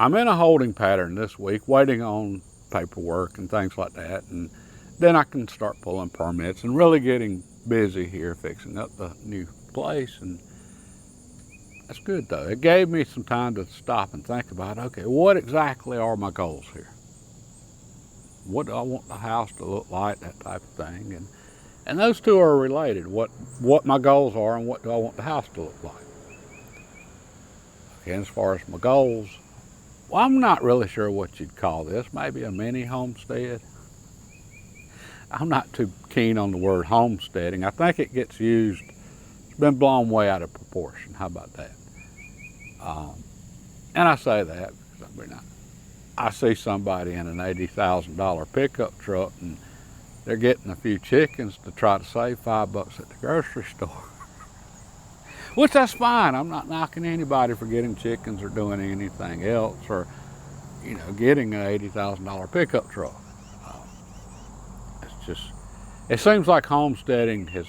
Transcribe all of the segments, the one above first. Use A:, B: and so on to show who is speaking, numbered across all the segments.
A: I'm in a holding pattern this week, waiting on paperwork and things like that, and then I can start pulling permits and really getting busy here fixing up the new place. And that's good though. It gave me some time to stop and think about, okay, what exactly are my goals here? What do I want the house to look like, that type of thing. And those two are related, what my goals are and what do I want the house to look like. Okay, as far as my goals, well, I'm not really sure what you'd call this, maybe a mini homestead. I'm not too keen on the word homesteading. I think it gets used, it's been blown way out of proportion. How about that? And I say that because I see somebody in an $80,000 pickup truck and they're getting a few chickens to try to save $5 at the grocery store. Which that's fine. I'm not knocking anybody for getting chickens or doing anything else or, getting an $80,000 pickup truck. It's just, it seems like homesteading has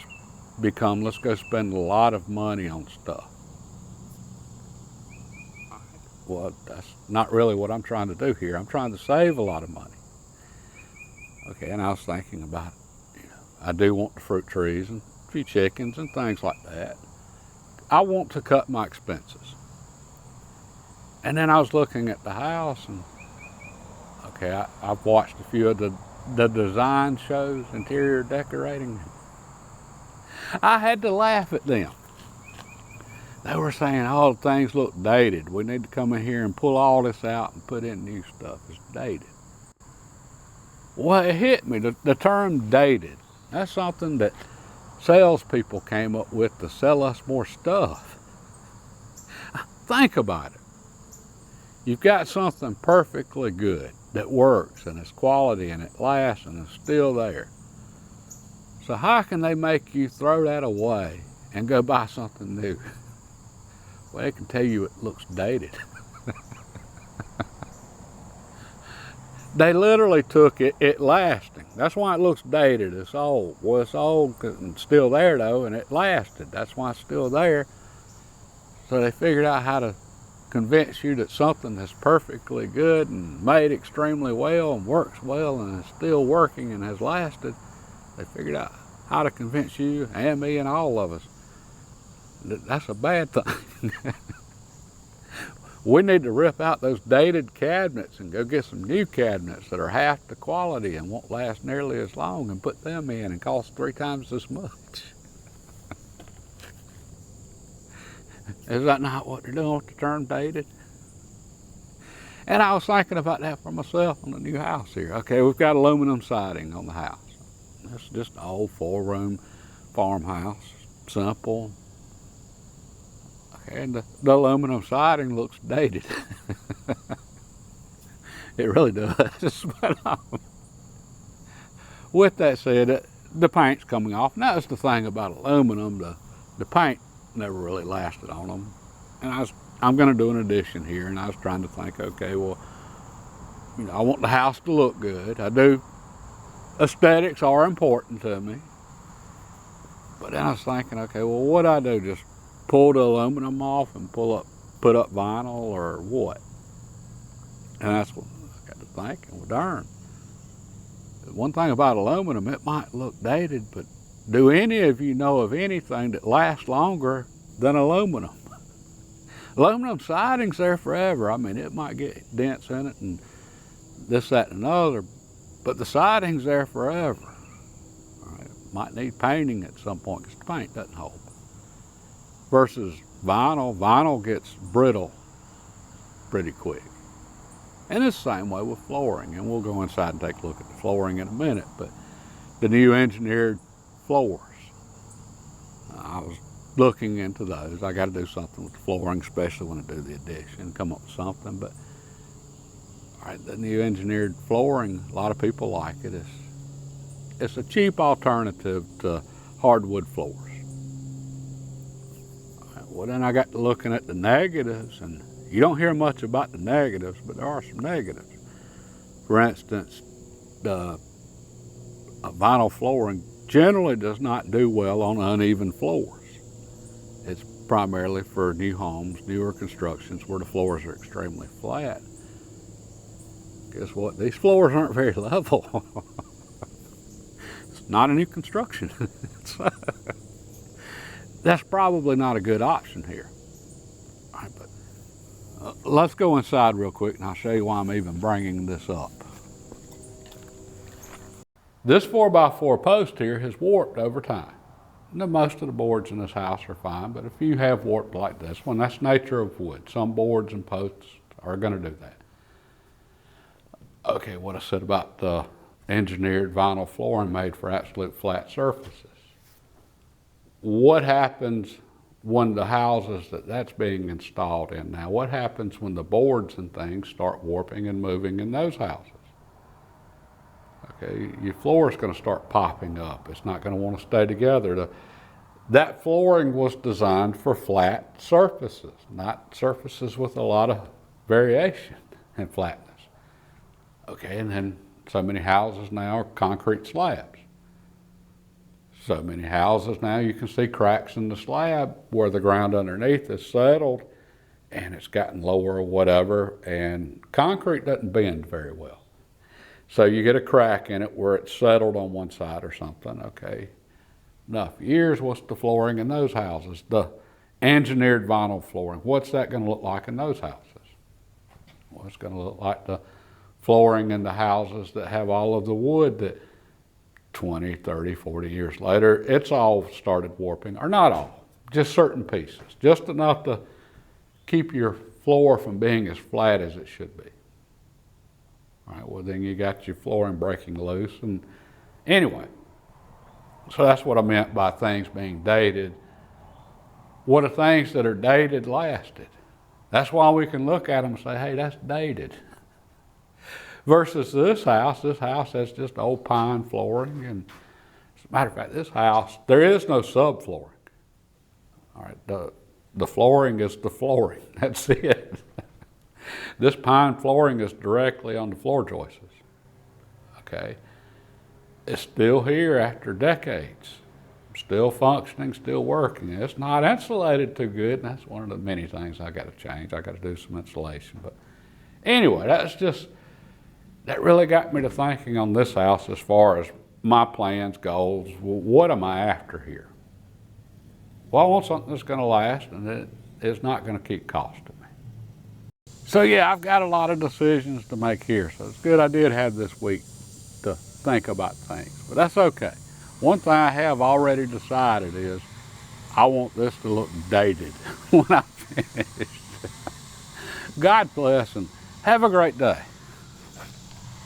A: become, let's go spend a lot of money on stuff. Well, that's not really what I'm trying to do here. I'm trying to save a lot of money. Okay, and I was thinking about, I do want the fruit trees and a few chickens and things like that. I want to cut my expenses. And then I was looking at the house and, okay, I've watched a few of the design shows, interior decorating. I had to laugh at them. They were saying, oh, things look dated. We need to come in here and pull all this out and put in new stuff. It's dated. Well, it hit me, the term dated. That's something that salespeople came up with to sell us more stuff. Think about it. You've got something perfectly good that works and it's quality and it lasts and it's still there. So how can they make you throw that away and go buy something new? Well, they can tell you it looks dated. They literally took it lasting. That's why it looks dated. It's old. Well, it's old and still there though, and it lasted. That's why it's still there. So they figured out how to convince you that something is perfectly good and made extremely well and works well and is still working and has lasted. They figured out how to convince you and me and all of us that that's a bad thing. We need to rip out those dated cabinets and go get some new cabinets that are half the quality and won't last nearly as long and put them in and cost 3 times as much. Is that not what they're doing with the term dated? And I was thinking about that for myself on the new house here. Okay, we've got aluminum siding on the house. It's just an old 4-room farmhouse, simple. Okay, and the aluminum siding looks dated. It really does. But, with that said, the paint's coming off. And that's the thing about aluminum, the paint never really lasted on them. And I'm going to do an addition here, and I was trying to think, okay, well, I want the house to look good. I do. Aesthetics are important to me. But then I was thinking, okay, well, what do I do? Just pull the aluminum off and put up vinyl or what? And that's what I got to thinking. Well, darn. One thing about aluminum, it might look dated, but do any of you know of anything that lasts longer than aluminum? Aluminum siding's there forever. I mean, it might get dents in it and this, that, and another, but the siding's there forever. All right. Might need painting at some point because the paint doesn't hold. Versus vinyl gets brittle pretty quick. And it's the same way with flooring, and we'll go inside and take a look at the flooring in a minute, but the new engineered floors, I was looking into those. I got to do something with the flooring, especially when I do the addition, come up with something. But all right, the new engineered flooring, a lot of people like it. It's a cheap alternative to hardwood floors. All right, well, then I got to looking at the negatives, and you don't hear much about the negatives, but there are some negatives. For instance, the vinyl flooring generally does not do well on uneven floors. It's primarily for new homes, newer constructions where the floors are extremely flat. Guess what? These floors aren't very level. It's not a new construction. That's probably not a good option here. All right, but let's go inside real quick and I'll show you why I'm even bringing this up. This 4x4 post here has warped over time. Now, most of the boards in this house are fine, but if you have warped like this one, that's nature of wood. Some boards and posts are going to do that. Okay, what I said about the engineered vinyl flooring made for absolute flat surfaces. What happens when the houses that's being installed in now? What happens when the boards and things start warping and moving in those houses? Okay, your floor is going to start popping up. It's not going to want to stay together. That flooring was designed for flat surfaces, not surfaces with a lot of variation and flatness. Okay, and then so many houses now are concrete slabs. So many houses now you can see cracks in the slab where the ground underneath is settled and it's gotten lower or whatever, and concrete doesn't bend very well. So you get a crack in it where it's settled on one side or something, okay. Enough years, what's the flooring in those houses? The engineered vinyl flooring, what's that going to look like in those houses? Well, it's going to look like the flooring in the houses that have all of the wood that 20, 30, 40 years later, it's all started warping, or not all, just certain pieces, just enough to keep your floor from being as flat as it should be. All right, well then you got your flooring breaking loose, and anyway, so that's what I meant by things being dated. What are things that are dated lasted? That's why we can look at them and say, hey, that's dated. Versus this house has just old pine flooring, and as a matter of fact, this house, there is no subflooring. All right, the flooring is the flooring, that's it. This pine flooring is directly on the floor joists, okay? It's still here after decades, still functioning, still working. It's not insulated too good, and that's one of the many things I got to change. I got to do some insulation, but anyway, that really got me to thinking on this house as far as my plans, goals. Well, what am I after here? Well, I want something that's going to last and that is not going to keep costing me. So yeah, I've got a lot of decisions to make here. So it's good I did have this week to think about things, but that's okay. One thing I have already decided is I want this to look dated when I finish. God bless and have a great day.